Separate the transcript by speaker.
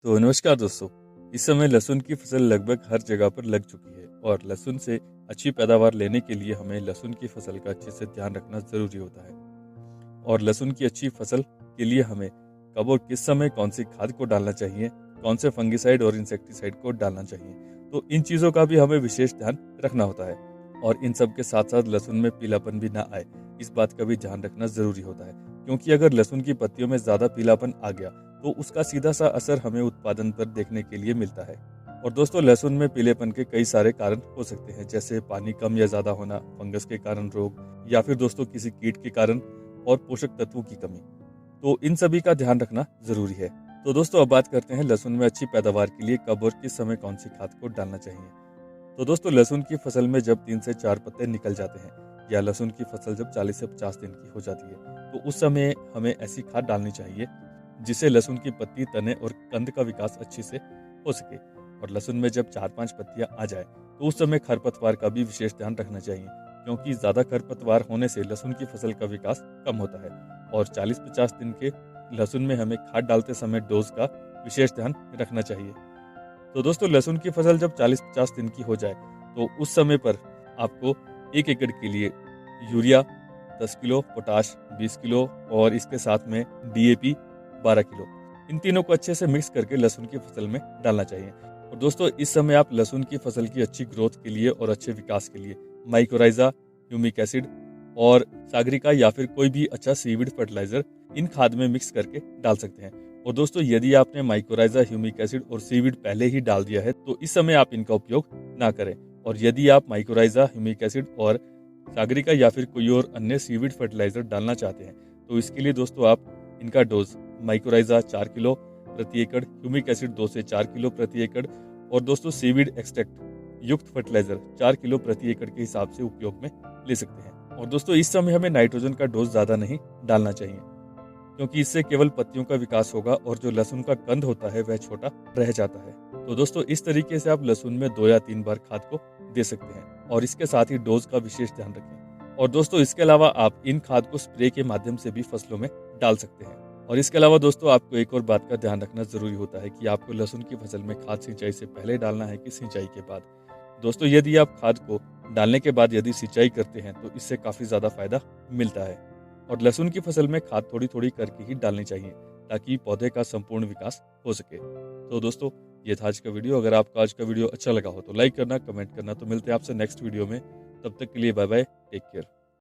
Speaker 1: तो नमस्कार दोस्तों। इस समय लहसुन की फसल लगभग हर जगह पर लग चुकी है और लहसुन से अच्छी पैदावार लेने के लिए हमें लहसुन की फसल का अच्छे से ध्यान रखना ज़रूरी होता है। और लहसुन की अच्छी फसल के लिए हमें कब और किस समय कौन सी खाद को डालना चाहिए, कौन से फंगिसाइड और इंसेक्टिसाइड को डालना चाहिए, तो इन चीज़ों का भी हमें विशेष ध्यान रखना होता है। और इन सब के साथ साथ लहसुन में पीलापन भी ना आए, इस बात का भी ध्यान रखना ज़रूरी होता है। क्योंकि अगर लहसुन की पत्तियों में ज़्यादा पीलापन आ गया तो उसका सीधा सा असर हमें उत्पादन पर देखने के लिए मिलता है। और दोस्तों, लहसुन में पीलेपन के कई सारे कारण हो सकते हैं, जैसे पानी कम या ज़्यादा होना, फंगस के कारण रोग, या फिर दोस्तों किसी कीट के कारण और पोषक तत्वों की कमी। तो इन सभी का ध्यान रखना जरूरी है। तो दोस्तों, अब बात करते हैं लहसुन में अच्छी पैदावार के लिए कब और किस समय कौन सी खाद को डालना चाहिए। तो दोस्तों, लहसुन की फसल में जब 3 से 4 पत्ते निकल जाते हैं या लहसुन की फसल जब 40 से 50 दिन की हो जाती है, तो उस समय हमें ऐसी खाद डालनी चाहिए जिससे लहसुन की पत्ती, तने और कंद का विकास अच्छे से हो सके। और लहसुन में जब 4-5 पत्तियां आ जाए तो उस समय खरपतवार का भी विशेष ध्यान रखना चाहिए, क्योंकि ज़्यादा खरपतवार होने से लहसुन की फसल का विकास कम होता है। और 40-50 दिन के लहसुन में हमें खाद डालते समय डोज का विशेष ध्यान रखना चाहिए। तो दोस्तों, लहसुन की फसल जब 40-50 दिन की हो जाए तो उस समय पर आपको 1 एकड़ के लिए यूरिया 10 किलो, पोटाश 20 किलो और इसके साथ में डीएपी 12 किलो, इन तीनों को अच्छे से मिक्स करके लहसुन की फसल में डालना चाहिए। और दोस्तों, इस समय आप लहसुन की फसल की अच्छी ग्रोथ के लिए और अच्छे विकास के लिए माइकोराइजा, ह्यूमिक एसिड और सागरिका या फिर कोई भी अच्छा सीविड फर्टिलाइजर इन खाद में मिक्स करके डाल सकते हैं। और दोस्तों, यदि आपने माइकोराइजा, ह्यूमिक एसिड और सीविड पहले ही डाल दिया है तो इस समय आप इनका उपयोग ना करें। और यदि आप माइकोराइजा, ह्यूमिक एसिड और सागरिका या फिर कोई और अन्य सीविड फर्टिलाइजर डालना चाहते हैं तो इसके लिए दोस्तों आप इनका डोज माइकोराइजा 4 किलो प्रति एकड़, ह्यूमिक एसिड 2 से 4 किलो प्रति एकड़ और दोस्तों सीविड एक्सट्रैक्ट युक्त फर्टिलाइजर 4 किलो प्रति एकड़ के हिसाब से उपयोग में ले सकते हैं। और दोस्तों, इस समय हमें नाइट्रोजन का डोज ज़्यादा नहीं डालना चाहिए, क्योंकि इससे केवल पत्तियों का विकास होगा और जो लहसुन का कंद होता है वह छोटा रह जाता है। तो दोस्तों, इस तरीके से आप लहसुन में 2 या 3 बार खाद को दे सकते हैं और इसके साथ ही डोज का विशेष ध्यान रखें। और दोस्तों, इसके अलावा आप इन खाद को स्प्रे के माध्यम से भी फसलों में डाल सकते हैं। और इसके अलावा दोस्तों, आपको एक और बात का ध्यान रखना जरूरी होता है कि आपको लहसुन की फसल में खाद सिंचाई से पहले डालना है कि सिंचाई के बाद। दोस्तों, यदि आप खाद को डालने के बाद यदि सिंचाई करते हैं तो इससे काफ़ी ज़्यादा फायदा मिलता है। और लहसुन की फसल में खाद थोड़ी थोड़ी करके ही डालनी चाहिए ताकि पौधे का संपूर्ण विकास हो सके। तो दोस्तों, ये था आज का वीडियो। अगर आपको आज का वीडियो अच्छा लगा हो तो लाइक करना, कमेंट करना। तो मिलते हैं आपसे नेक्स्ट वीडियो में। तब तक के लिए बाय बाय, टेक केयर।